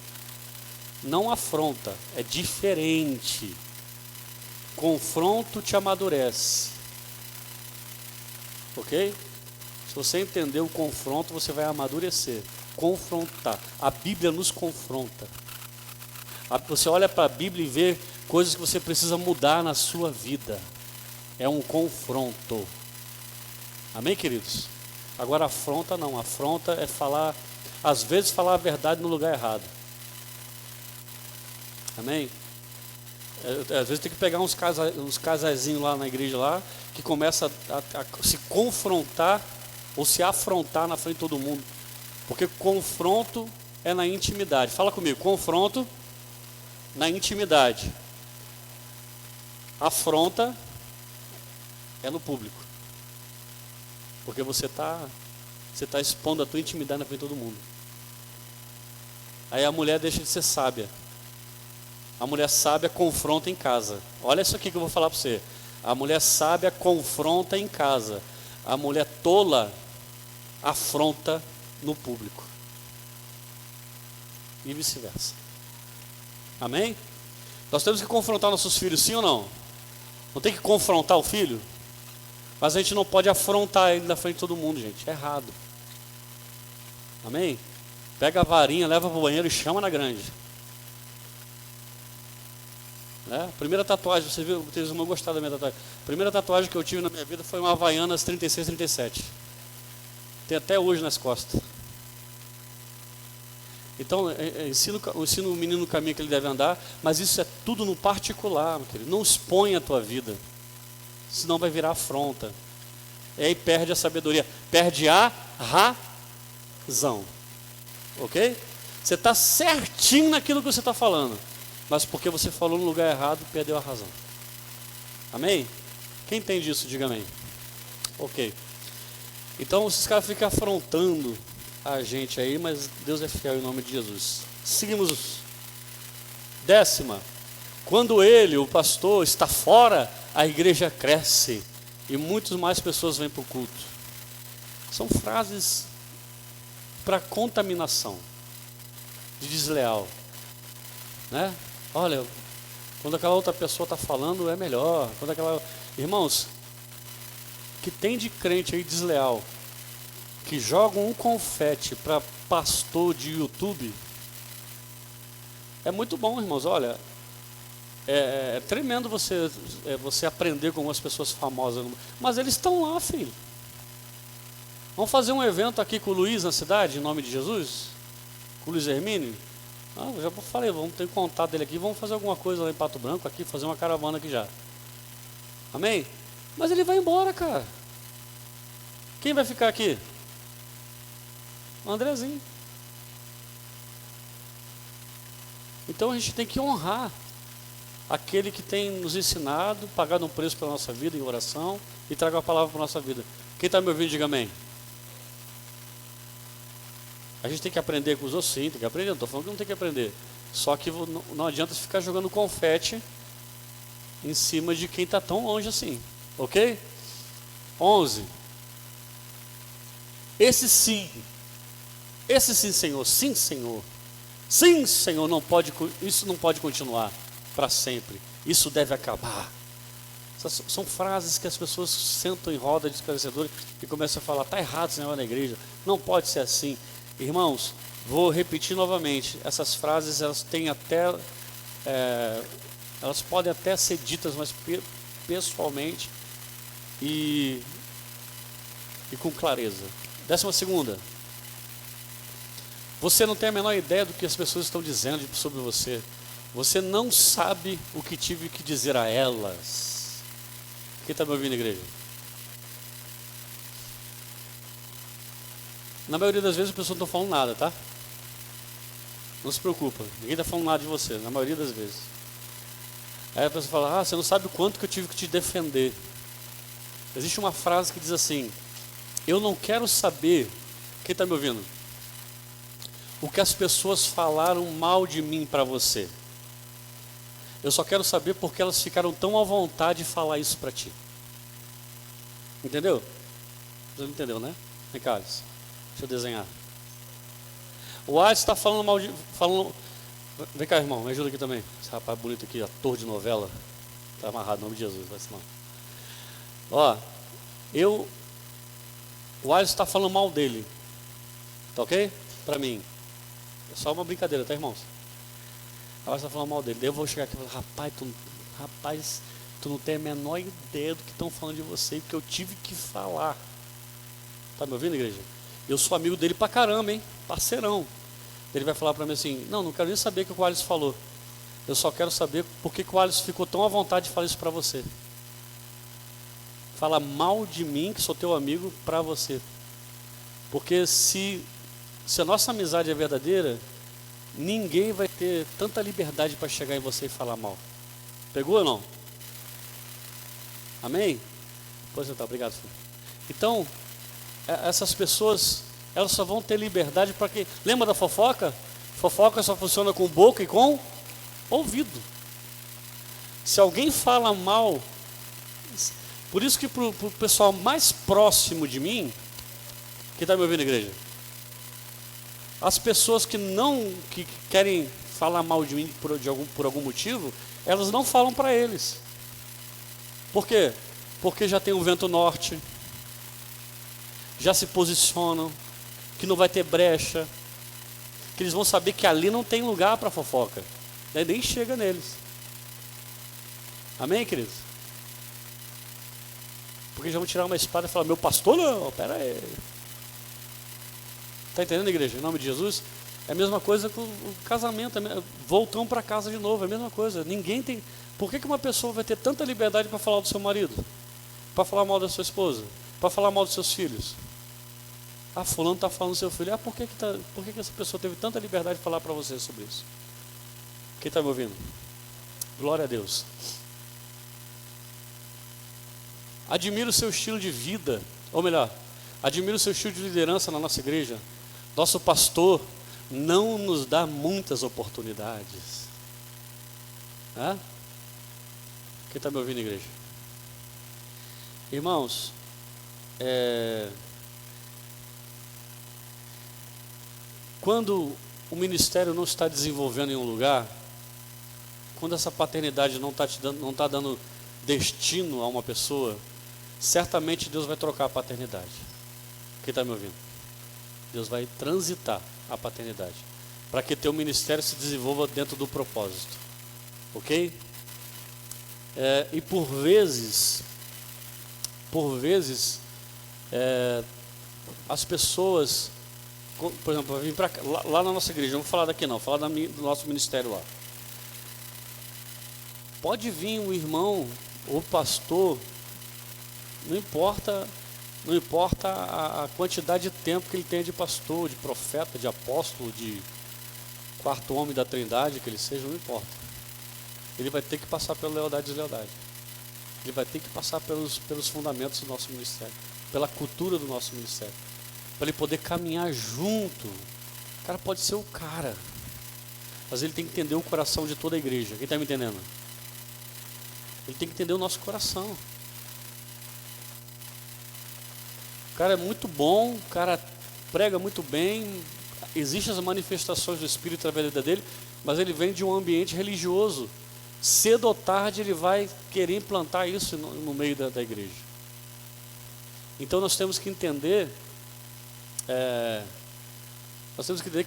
Não afronta, é diferente. Confronto te amadurece. Ok? Se você entender o confronto, você vai amadurecer. Confrontar. A Bíblia nos confronta. Você olha para a Bíblia e vê coisas que você precisa mudar na sua vida. É um confronto. Amém, queridos? Agora, afronta não. Afronta é falar, às vezes, falar a verdade no lugar errado. Amém? Às vezes tem que pegar uns casaizinhos lá na igreja lá, que começa a se confrontar ou se afrontar na frente de todo mundo. Porque confronto é na intimidade. Fala comigo, confronto na intimidade. Afronta é no público. Porque você está expondo a tua intimidade na frente de todo mundo. Aí a mulher deixa de ser sábia. A mulher sábia confronta em casa. Olha isso aqui que eu vou falar para você. A mulher sábia confronta em casa. A mulher tola afronta no público. E vice-versa. Amém? Nós temos que confrontar nossos filhos, sim ou não? Não tem que confrontar o filho? Mas a gente não pode afrontar ele na frente de todo mundo, gente. É errado. Amém? Pega a varinha, leva para o banheiro e chama na grande. Primeira tatuagem, você viu, vocês vão gostar da minha tatuagem. A primeira tatuagem que eu tive na minha vida foi uma Havaianas 36, 37. Tem até hoje nas costas. Então, ensina o menino no caminho que ele deve andar, mas isso é tudo no particular, meu querido. Não expõe a tua vida, senão vai virar afronta. E aí perde a sabedoria, perde a razão. Ok? Você está certinho naquilo que você está falando, mas porque você falou no lugar errado, perdeu a razão. Amém? Quem entende isso, diga amém. Ok. Então, esses caras ficam afrontando a gente aí, mas Deus é fiel em nome de Jesus. Seguimos. 10ª. Quando ele, o pastor, está fora, a igreja cresce e muitas mais pessoas vêm para o culto. São frases para contaminação de desleal, né? Olha, quando aquela outra pessoa está falando é melhor. Irmãos, que tem de crente aí desleal, que joga um confete para pastor de YouTube, é muito bom, irmãos. Olha, é tremendo você aprender com as pessoas famosas, mas eles estão lá, filho. Vamos fazer um evento aqui com o Luiz na cidade, em nome de Jesus? Com o Luiz Hermínio? Eu já falei, vamos ter contato dele aqui, vamos fazer alguma coisa lá em Pato Branco, aqui, fazer uma caravana aqui já. Amém? Mas ele vai embora, cara. Quem vai ficar aqui? O Andrezinho. Então a gente tem que honrar aquele que tem nos ensinado, pagado um preço pela nossa vida em oração e traga a palavra para a nossa vida. Quem está me ouvindo, diga amém. A gente tem que aprender com os outros, sim, tem que aprender, não estou falando que não tem que aprender. Só que não adianta ficar jogando confete em cima de quem está tão longe assim, ok? 11. Esse sim, Senhor, sim, Senhor. Sim, Senhor, isso não pode continuar para sempre. Isso deve acabar. Essas são frases que as pessoas sentam em roda de esclarecedores e começam a falar, está errado esse negócio na igreja, não pode ser assim. Irmãos, vou repetir novamente, essas frases elas têm até, elas podem até ser ditas, mas pessoalmente e com clareza. 12ª, você não tem a menor ideia do que as pessoas estão dizendo sobre você. Você não sabe o que tive que dizer a elas. Quem está me ouvindo, igreja? Na maioria das vezes as pessoas não estão falando nada, tá? Não se preocupa, ninguém está falando nada de você, na maioria das vezes. Aí a pessoa fala, você não sabe o quanto que eu tive que te defender. Existe uma frase que diz assim, eu não quero saber, quem está me ouvindo? O que as pessoas falaram mal de mim para você. Eu só quero saber porque elas ficaram tão à vontade de falar isso para ti. Entendeu? Você não entendeu, né? Vem cá, Alice. Deixa eu desenhar. O Alice está falando mal de... Vem cá, irmão, me ajuda aqui também. Esse rapaz bonito aqui, ator de novela. Está amarrado, em nome de Jesus, vai se não. O Alice está falando mal dele. Tá ok? Para mim. É só uma brincadeira, tá, irmãos? Ela está falando mal dele. Daí eu vou chegar aqui e falar, rapaz, tu não tem a menor ideia do que estão falando de você, porque eu tive que falar. Tá me ouvindo, igreja? Eu sou amigo dele pra caramba, hein? Parceirão. Ele vai falar para mim assim, não quero nem saber o que o Alisson falou. Eu só quero saber por que o Alisson ficou tão à vontade de falar isso para você. Fala mal de mim, que sou teu amigo, para você. Porque se a nossa amizade é verdadeira, ninguém vai ter tanta liberdade para chegar em você e falar mal. Pegou ou não? Amém? Pois então, obrigado, filho. Então, essas pessoas, elas só vão ter liberdade para que... Lembra da fofoca? Fofoca só funciona com boca e com ouvido. Se alguém fala mal... Por isso que para o pessoal mais próximo de mim, que está me ouvindo, igreja? As pessoas que querem falar mal de mim por algum motivo, elas não falam para eles. Por quê? Porque já tem um vento norte, já se posicionam, que não vai ter brecha, que eles vão saber que ali não tem lugar para fofoca, daí nem chega neles. Amém, queridos? Porque já vão tirar uma espada e falar, meu pastor não, pera aí. Está entendendo, igreja? Em nome de Jesus? É a mesma coisa com o casamento. Voltamos para casa de novo, é a mesma coisa. Ninguém tem... Por que uma pessoa vai ter tanta liberdade para falar do seu marido? Para falar mal da sua esposa? Para falar mal dos seus filhos? Fulano está falando do seu filho. Por que essa pessoa teve tanta liberdade de falar para você sobre isso? Quem está me ouvindo? Glória a Deus. Admiro o seu estilo de vida. Ou melhor, admiro o seu estilo de liderança na nossa igreja. Nosso pastor não nos dá muitas oportunidades. Quem está me ouvindo, igreja? Irmãos, quando o ministério não está desenvolvendo em um lugar, quando essa paternidade não está dando destino a uma pessoa, certamente Deus vai trocar a paternidade. Quem está me ouvindo? Deus vai transitar a paternidade, para que teu ministério se desenvolva dentro do propósito. Ok? E por vezes, as pessoas, por exemplo, vim pra, lá na nossa igreja, não vou falar daqui não, vou falar do nosso ministério lá. Pode vir um irmão ou pastor, não importa a quantidade de tempo que ele tenha de pastor, de profeta, de apóstolo, de quarto homem da Trindade, que ele seja, não importa. Ele vai ter que passar pela lealdade e deslealdade. Ele vai ter que passar pelos fundamentos do nosso ministério, pela cultura do nosso ministério, para ele poder caminhar junto. O cara pode ser o cara, mas ele tem que entender o coração de toda a igreja. Quem está me entendendo? Ele tem que entender o nosso coração. O cara é muito bom, o cara prega muito bem, existem as manifestações do Espírito através da vida dele, mas ele vem de um ambiente religioso. Cedo ou tarde ele vai querer implantar isso no meio da igreja. Então nós temos que entender,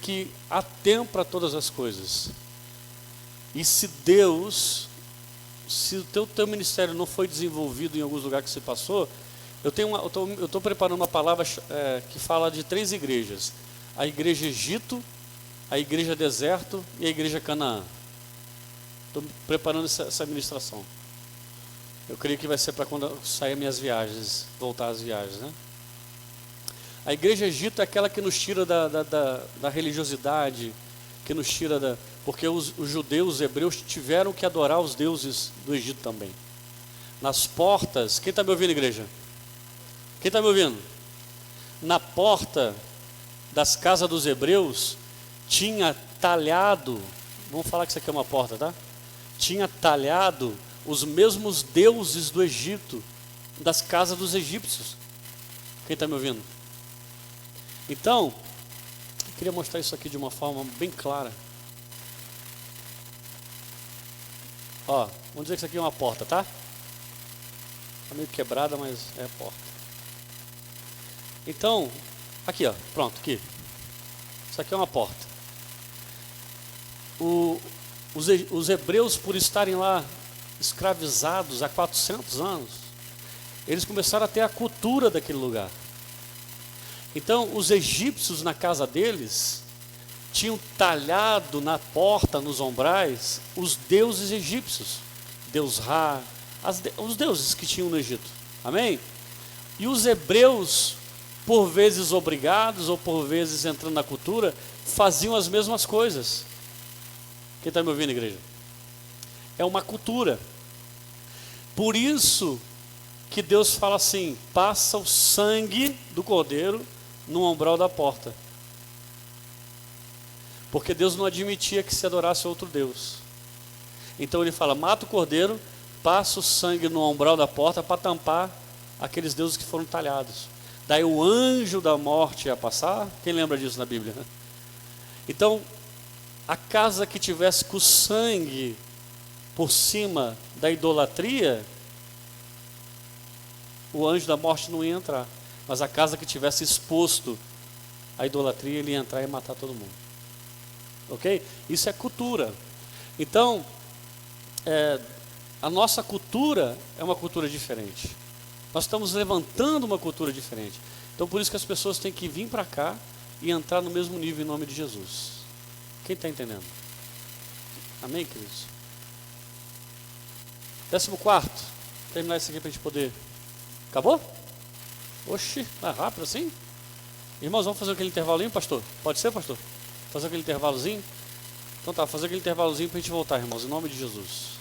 que há tempo para todas as coisas. E se o teu ministério não foi desenvolvido em alguns lugares que você passou, eu estou preparando uma palavra que fala de 3 igrejas: a igreja Egito, a igreja Deserto e a igreja Canaã. Estou preparando essa ministração. Eu creio que vai ser para quando sair minhas viagens, voltar às viagens, né? A igreja Egito é aquela que nos tira da religiosidade, que nos tira porque os judeus, os hebreus tiveram que adorar os deuses do Egito também. Nas portas, quem está me ouvindo, igreja? Quem está me ouvindo? Na porta das casas dos hebreus tinha talhado, vamos falar que isso aqui é uma porta, tá? Tinha talhado os mesmos deuses do Egito, das casas dos egípcios. Quem está me ouvindo? Então, eu queria mostrar isso aqui de uma forma bem clara. Ó, vamos dizer que isso aqui é uma porta, tá? Está meio quebrada, mas é a porta. Então, aqui ó, pronto, aqui. Isso aqui é uma porta. Os hebreus, por estarem lá escravizados há 400 anos, eles começaram a ter a cultura daquele lugar. Então, os egípcios na casa deles tinham talhado na porta, nos ombrais, os deuses egípcios. Deus Ra, os deuses que tinham no Egito. Amém? E os hebreus, por vezes obrigados ou por vezes entrando na cultura, faziam as mesmas coisas. Quem está me ouvindo, igreja? É uma cultura. Por isso que Deus fala assim: passa o sangue do cordeiro no umbral da porta. Porque Deus não admitia que se adorasse outro Deus. Então ele fala: mata o cordeiro, passa o sangue no umbral da porta para tampar aqueles deuses que foram talhados. Daí o anjo da morte ia passar. Quem lembra disso na Bíblia? Então, a casa que tivesse com o sangue por cima da idolatria, o anjo da morte não ia entrar. Mas a casa que tivesse exposto a idolatria, ele ia entrar e matar todo mundo. Ok? Isso é cultura. Então, a nossa cultura é uma cultura diferente. Nós estamos levantando uma cultura diferente. Então, por isso que as pessoas têm que vir para cá e entrar no mesmo nível em nome de Jesus. Quem está entendendo? Amém, queridos? 14º. Terminar isso aqui para a gente poder... Acabou? Oxi, tá rápido assim? Irmãos, vamos fazer aquele intervalinho, pastor? Pode ser, pastor? Fazer aquele intervalozinho? Então tá, fazer aquele intervalozinho para a gente voltar, irmãos, em nome de Jesus.